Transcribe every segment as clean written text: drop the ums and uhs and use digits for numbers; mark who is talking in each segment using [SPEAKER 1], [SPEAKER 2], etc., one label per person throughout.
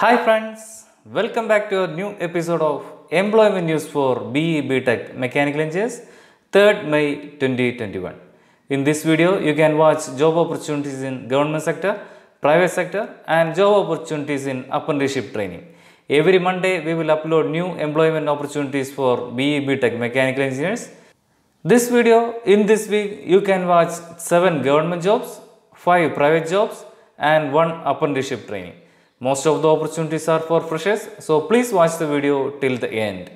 [SPEAKER 1] Hi friends, welcome back to a new episode of Employment News for BE BTech Mechanical Engineers 3rd May 2021. In this video, you can watch job opportunities in government sector, private sector and job opportunities in apprenticeship training. Every Monday, we will upload new employment opportunities for BE BTech Mechanical Engineers. In this week, you can watch 7 government jobs, 5 private jobs and 1 apprenticeship training. Most of the opportunities are for freshers, so please watch the video till the end.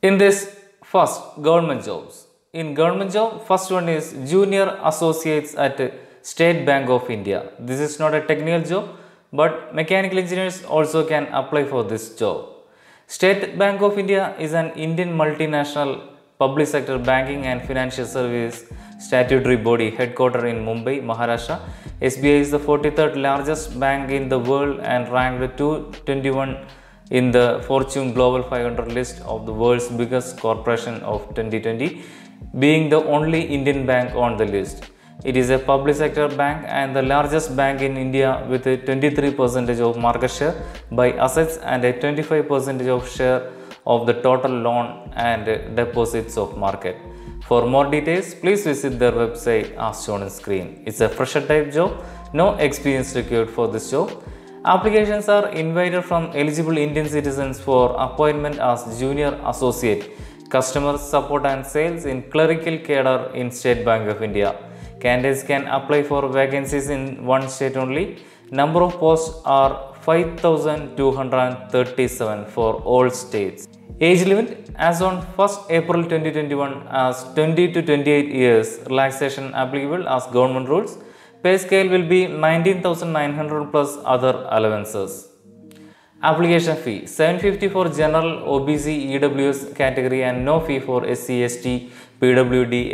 [SPEAKER 1] In this first government jobs. In government job, first one is Junior Associates at State Bank of India. This is not a technical job, but mechanical engineers also can apply for this job. State Bank of India is an Indian multinational public sector banking and financial service statutory body headquartered in Mumbai, Maharashtra. SBI is the 43rd largest bank in the world and ranked 221 in the Fortune Global 500 list of the world's biggest corporation of 2020, being the only Indian bank on the list. It is a public sector bank and the largest bank in India with a 23% of market share by assets and a 25% of share of the total loan and deposits of market. For more details, please visit their website as shown on screen. It's a fresher type job, no experience required for this job. Applications are invited from eligible Indian citizens for appointment as Junior Associate, Customer Support and Sales in Clerical Cadre in State Bank of India. Candidates can apply for vacancies in one state only. Number of posts are 5,237 for all states. Age limit as on 1st April 2021 as 20 to 28 years, relaxation applicable as government rules. Pay scale will be 19,900 plus other allowances. Application fee 750 for general, OBC, EWS category and no fee for SC, ST, PWD,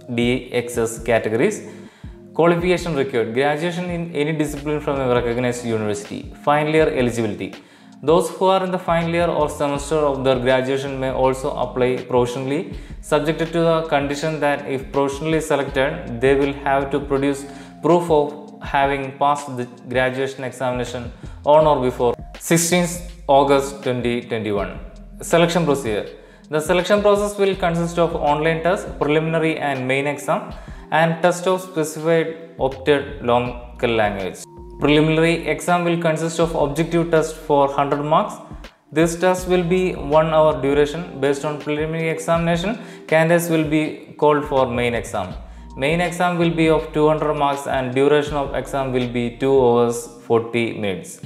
[SPEAKER 1] DXS categories. Qualification required graduation in any discipline from a recognized university. Final year eligibility. Those who are in the final year or semester of their graduation may also apply provisionally, subjected to the condition that if provisionally selected, they will have to produce proof of having passed the graduation examination on or before 16th August 2021. Selection procedure. The selection process will consist of online test, preliminary and main exam, and test of specified opted local language. Preliminary exam will consist of objective test for 100 marks. This test will be 1 hour duration. Based on preliminary examination, candidates will be called for main exam. Main exam will be of 200 marks and duration of exam will be 2 hours 40 minutes.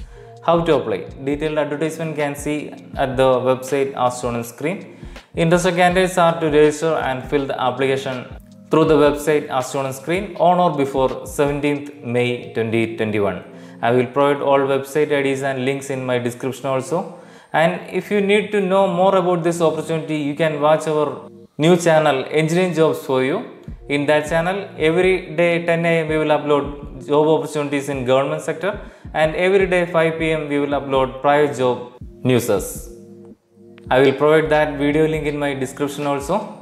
[SPEAKER 1] How to apply? Detailed advertisement can see at the website as shown on screen. Interested candidates are to register and fill the application through the website as shown on screen on or before 17th May 2021. I will provide all website IDs and links in my description also. And if you need to know more about this opportunity, you can watch our new channel Engineering Jobs for You. In that channel, every day 10 AM we will upload job opportunities in government sector and every day 5 PM we will upload private job newses. I will provide that video link in my description also.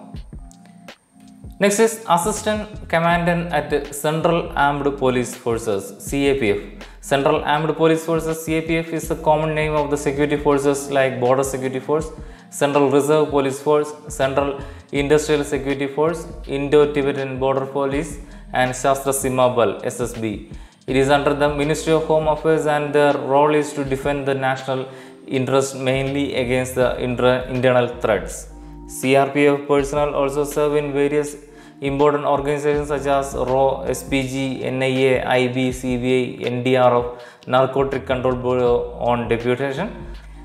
[SPEAKER 1] Next is Assistant Commandant at Central Armed Police Forces CAPF. Central Armed Police Forces CAPF is the common name of the security forces like Border Security Force, Central Reserve Police Force, Central Industrial Security Force, Indo-Tibetan Border Police and Shastra Seema Bal SSB. It is under the Ministry of Home Affairs and their role is to defend the national interest mainly against the internal threats. CRPF personnel also serve in various important organizations such as RAW, SPG, NIA, IB, CBI, NDRF, Narcotic Control Bureau on deputation.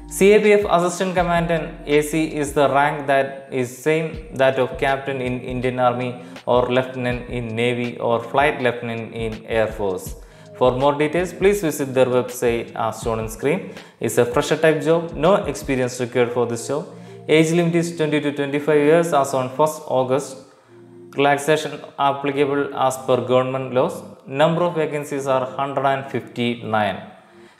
[SPEAKER 1] CAPF Assistant Commandant AC is the rank that is same that of Captain in Indian Army or Lieutenant in Navy or Flight Lieutenant in Air Force. For more details, please visit their website as shown on screen. It's a fresher type job, no experience required for this job. Age limit is 20 to 25 years as on 1st August. Relaxation applicable as per government laws. Number of vacancies are 159.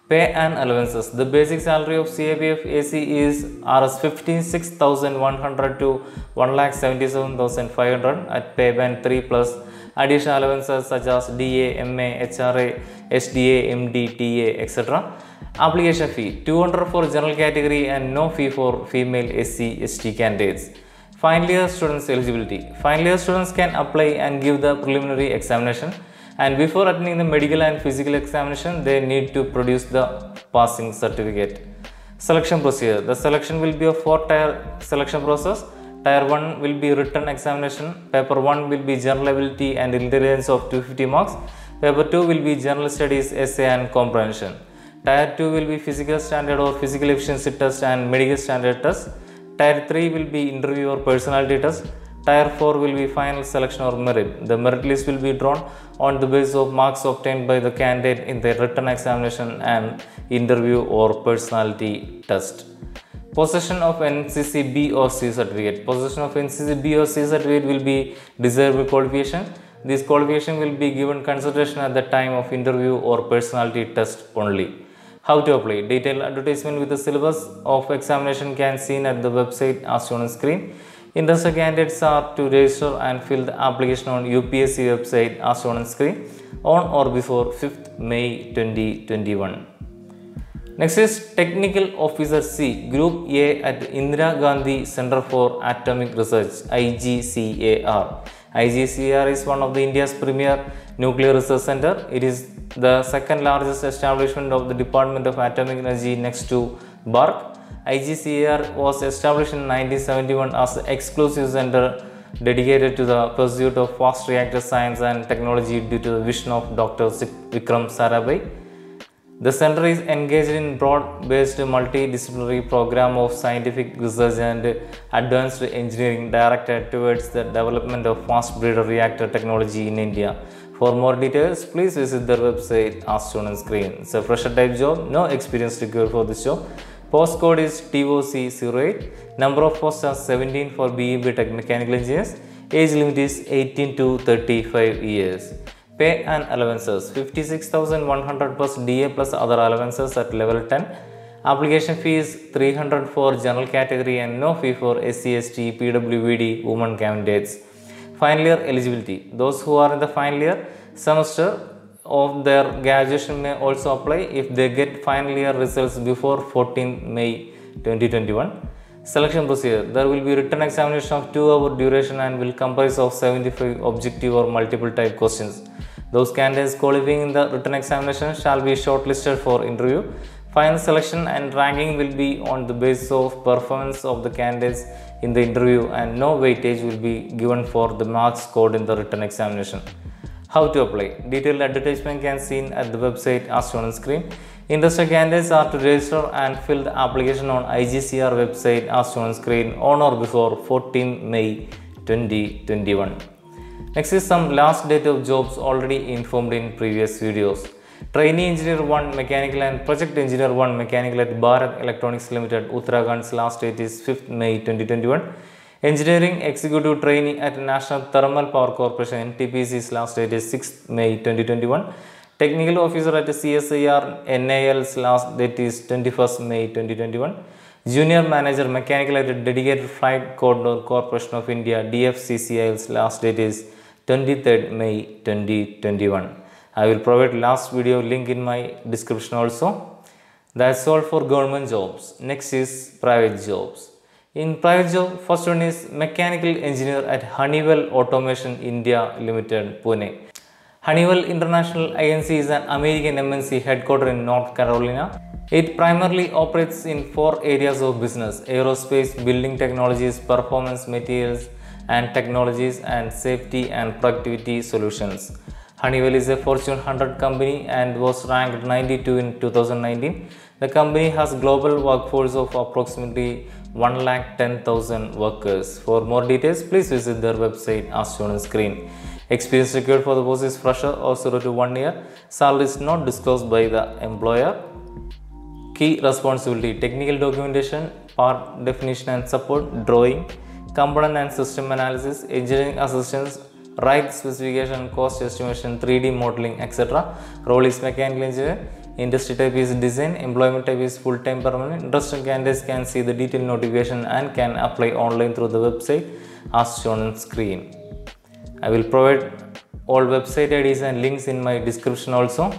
[SPEAKER 1] Pay and allowances. The basic salary of CAPF AC is Rs 56,100 to 1,77,500 at pay band 3 plus additional allowances such as DA, MA, HRA, SDA, MD, TA, etc. Application fee 200 for general category and no fee for female SC, ST candidates. Final year students eligibility. Final year students can apply and give the preliminary examination, and before attending the medical and physical examination they need to produce the passing certificate. Selection procedure. The selection will be a 4-tier selection process. Tier 1 will be written examination. Paper 1 will be general ability and intelligence of 250 marks. Paper 2 will be general studies, essay and comprehension. Tier 2 will be physical standard or physical efficiency test and medical standard test. Tier 3 will be interview or personality test. Tier 4 will be final selection or merit. The merit list will be drawn on the basis of marks obtained by the candidate in the written examination and interview or personality test. Possession of NCC B or C certificate. Possession of NCC B or C certificate will be desirable qualification. This qualification will be given consideration at the time of interview or personality test only. How to apply? Detailed advertisement with the syllabus of examination can be seen at the website as shown on screen. Interested candidates are to register and fill the application on UPSC website as shown on screen on or before 5th May 2021. Next is Technical Officer C, Group A at Indira Gandhi Center for Atomic Research, IGCAR. IGCAR is one of India's premier nuclear research center. It is the second largest establishment of the Department of Atomic Energy next to BARC. IGCAR was established in 1971 as an exclusive center dedicated to the pursuit of fast reactor science and technology due to the vision of Dr. Vikram Sarabhai. The center is engaged in broad-based multidisciplinary program of scientific research and advanced engineering directed towards the development of fast breeder reactor technology in India. For more details, please visit their website as shown on screen. It's a fresher type job, no experience required for this job. Postcode is TOC08. Number of posts are 17 for BE BTech Mechanical Engineers. Age limit is 18 to 35 years. Pay and allowances 56,100 plus DA plus other allowances at level 10. Application fee is 300 for general category and no fee for SC, ST, PWBD women candidates. Final year eligibility. Those who are in the final year semester of their graduation may also apply if they get final year results before 14 May 2021. Selection procedure. There will be written examination of 2-hour duration and will comprise of 75 objective or multiple type questions. Those candidates qualifying in the written examination shall be shortlisted for interview. Final selection and ranking will be on the basis of performance of the candidates in the interview and no weightage will be given for the marks scored in the written examination. How to apply? Detailed advertisement can be seen at the website as shown on screen. Interested candidates are to register and fill the application on IGCAR website as shown on screen on or before 14 May 2021. Next is some last date of jobs already informed in previous videos. Trainee Engineer 1 Mechanical and Project Engineer 1 Mechanical at Bharat Electronics Limited, Uttarakhand's last date is 5th May 2021. Engineering Executive Trainee at National Thermal Power Corporation NTPC's last date is 6th May 2021. Technical Officer at CSIR NAL's last date is 21st May 2021. Junior Manager Mechanical at Dedicated Flight Corridor Corporation of India DFCCIL's last date is 23rd May 2021. I will provide last video link in my description also. That's all for government jobs. Next is private jobs. In private job, first one is Mechanical Engineer at Honeywell Automation India Limited, Pune. Honeywell International Inc. is an American MNC headquartered in North Carolina. It primarily operates in 4 areas of business: aerospace, building technologies, performance materials and technologies, and safety and productivity solutions. Honeywell is a Fortune 100 company and was ranked 92 in 2019. The company has global workforce of approximately 110,000 workers. For more details, please visit their website as shown on screen. Experience required for the post is fresher or 0 to 1 year. Salary is not disclosed by the employer. Key responsibility: technical documentation, part definition and support, drawing, component and system analysis, engineering assistance, write specification, cost estimation, 3D modeling, etc. Role is mechanical engineer. Industry type is design. Employment type is full-time permanent. Interested candidates can see the detailed notification and can apply online through the website as shown on screen. I will provide all website IDs and links in my description also.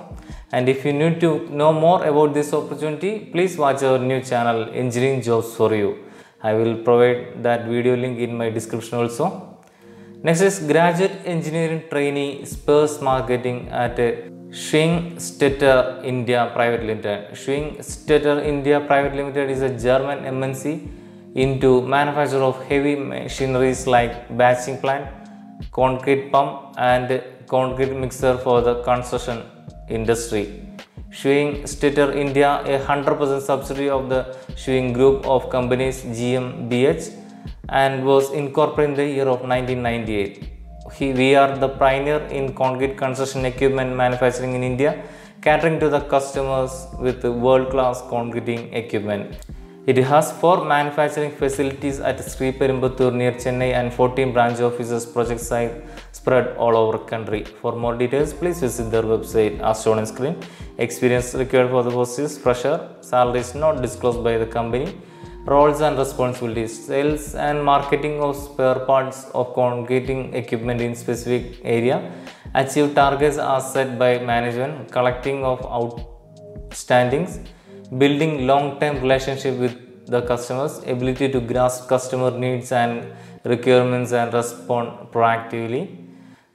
[SPEAKER 1] And if you need to know more about this opportunity, please watch our new channel Engineering Jobs for You. I will provide that video link in my description also. Next is Graduate Engineering Trainee Spares Marketing at Schwingstetter India Private Limited. Schwingstetter India Private Limited is a German MNC into manufacture of heavy machineries like batching plant, concrete pump and concrete mixer for the construction industry. Schwingstetter India, a 100% subsidiary of the Schwing Group of Companies GmbH, and was incorporated in the year of 1998. We are the pioneer in concrete construction equipment manufacturing in India, catering to the customers with world-class concreting equipment. It has 4 manufacturing facilities at Sri Perumbudur near Chennai and 14 branch offices project site spread all over country. For more details, please visit their website as shown on screen. Experience required for the post is fresher. Salary is not disclosed by the company. Roles and responsibilities: sales and marketing of spare parts of concreting equipment in specific area. Achieve targets as set by management. Collecting of outstandings. Building long-term relationship with the customers. Ability to grasp customer needs and requirements and respond proactively.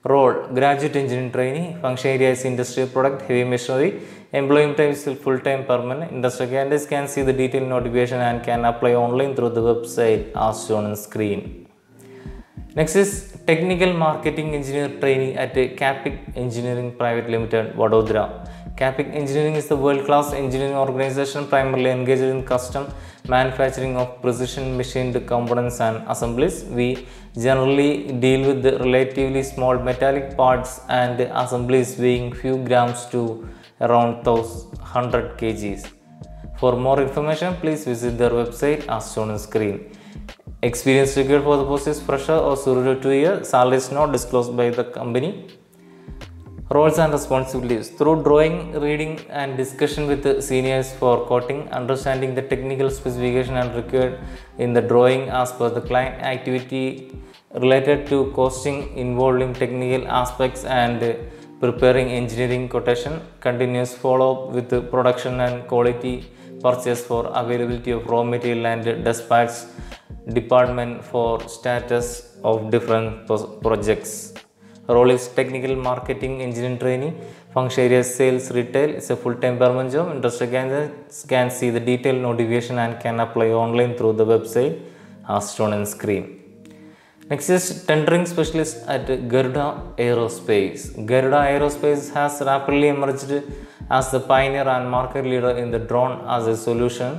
[SPEAKER 1] Role: Graduate Engineering Trainee. Function area is industrial product, heavy machinery. Employment type is full-time permanent. Industrial candidates can see the detailed notification and can apply online through the website as shown on screen. Next is Technical Marketing Engineer Trainee at Capic Engineering Private Limited, Vadodara. Capic Engineering is the world-class engineering organization primarily engaged in custom manufacturing of precision machined components and assemblies. We generally deal with the relatively small metallic parts and assemblies weighing few grams to around 100 kgs. For more information, please visit their website as shown on screen. Experience required for the post is fresher or 0 to 2 years. Salary is not disclosed by the company. Roles and responsibilities: through drawing, reading and discussion with the seniors for quoting, understanding the technical specification and required in the drawing as per the client, activity related to costing involving technical aspects and preparing engineering quotation, continuous follow-up with the production and quality purchase for availability of raw material and dispatch department for status of different projects. Role is Technical Marketing Engineering Trainee. Function area is sales retail. It's a full-time permanent job. Interested candidates can see the detailed notification and can apply online through the website as shown on screen. Next is Tendering Specialist at Garuda Aerospace. Garuda Aerospace has rapidly emerged as the pioneer and market leader in the drone as a solution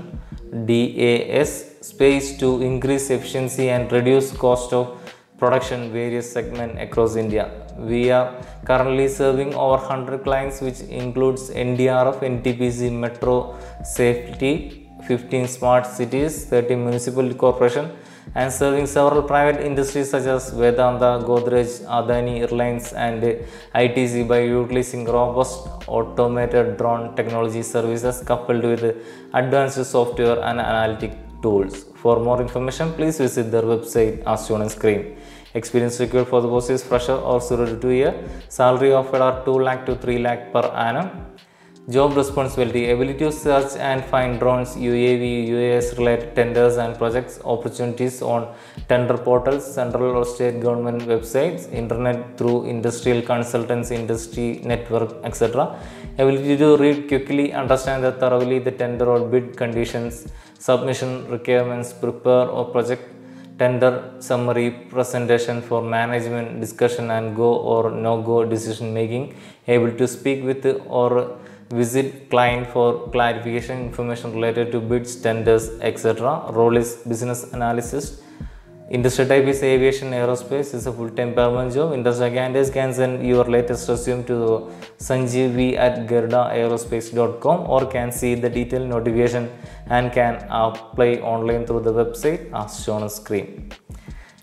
[SPEAKER 1] DAS space to increase efficiency and reduce cost of production various segments across India. We are currently serving over 100 clients, which includes NDRF, NTPC, Metro Safety, 15 smart cities, 30 municipal corporations, and serving several private industries such as Vedanta, Godrej, Adani, Airlines, and ITC by utilizing robust automated drone technology services coupled with advanced software and analytic tools. For more information, please visit their website as shown on screen. Experience required for the post is fresher or 0 to 2 years. Salary offered are 2 lakh to 3 lakh per annum. Job responsibility: ability to search and find drones, UAV, UAS related tenders and projects opportunities on tender portals, central or state government websites, internet through industrial consultants, industry network, etc. Ability to read quickly, understand thoroughly the tender or bid conditions, submission requirements, prepare or project tender summary presentation for management discussion and go or no go decision making. Able to speak with or visit client for clarification information related to bids, tenders, etc. Role is business analyst. Industry type is aviation aerospace. Is a full-time permanent job. Industry candidates can send your latest resume to sanjeevi@garudaAerospace.com or can see the detailed notification and can apply online through the website as shown on screen.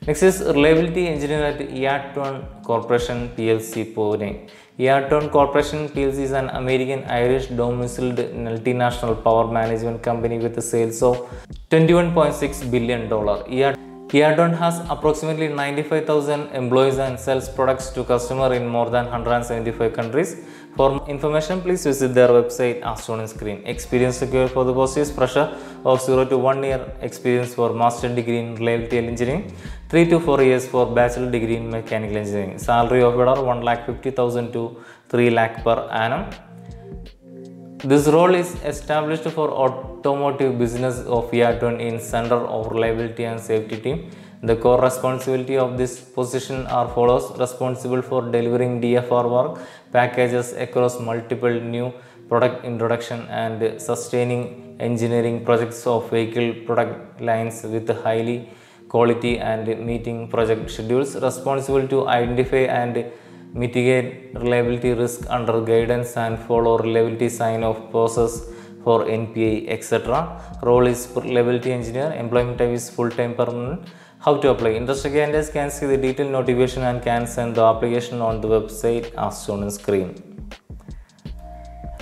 [SPEAKER 1] Next is Reliability Engineer at Eaton Corporation PLC, Pune. Eaton Corporation PLC is an American-Irish domiciled multinational power management company with sales of $21.6 billion. Yadon has approximately 95,000 employees and sells products to customers in more than 175 countries. For more information, please visit their website as shown on screen. Experience required for the post is fresher of 0 to 1 year experience for master degree in reliability engineering, 3 to 4 years for bachelor degree in mechanical engineering. Salary of $1,50,000 to 3 lakh per annum. This role is established for automotive business of Yadon in Center of Reliability and Safety team. The core responsibility of this position are follows: responsible for delivering DFR work packages across multiple new product introduction and sustaining engineering projects of vehicle product lines with highly quality and meeting project schedules. Responsible to identify and mitigate reliability risk under guidance and follow reliability sign of process for NPI, etc. Role is reliability engineer. Employment type is full-time permanent. How to apply? Interested candidates can see the detailed notification and can send the application on the website as shown on screen.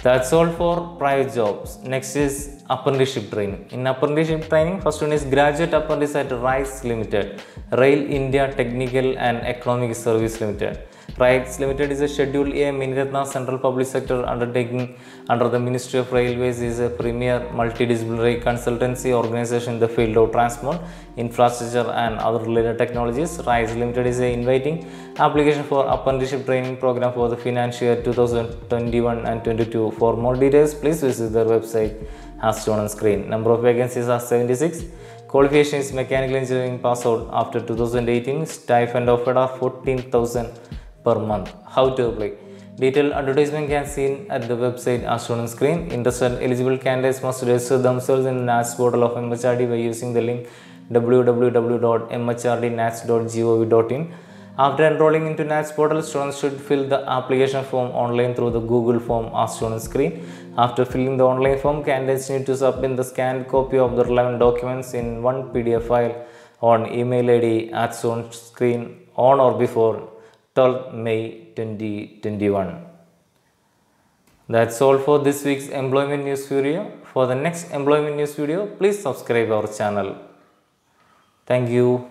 [SPEAKER 1] That's all for private jobs. Next is apprenticeship training. In apprenticeship training, first one is graduate apprentice at RISE Limited, Rail India Technical and Economic Service Limited. RISE Limited is a Schedule A Miniratna Central Public Sector undertaking under the Ministry of Railways. Is a premier multidisciplinary consultancy organization in the field of transport, infrastructure and other related technologies. RISE Limited is inviting application for apprenticeship training program for the financial year 2021 and 22. For more details, please visit their website as shown on screen. Number of vacancies are 76. Qualification is mechanical engineering pass out after 2018. Stipend offered are 14,000 per month. How to apply? Detailed advertisement can be seen at the website as shown on screen. Interested eligible candidates must register themselves in the NATS portal of MHRD by using the link www.mhrdnats.gov.in. After enrolling into NATS portal, students should fill the application form online through the Google form as shown on screen. After filling the online form, candidates need to submit the scanned copy of the relevant documents in one PDF file on email ID as shown on screen on or before 12 May 2021. That's all for this week's employment news video. For the next employment news video, please subscribe our channel. Thank you.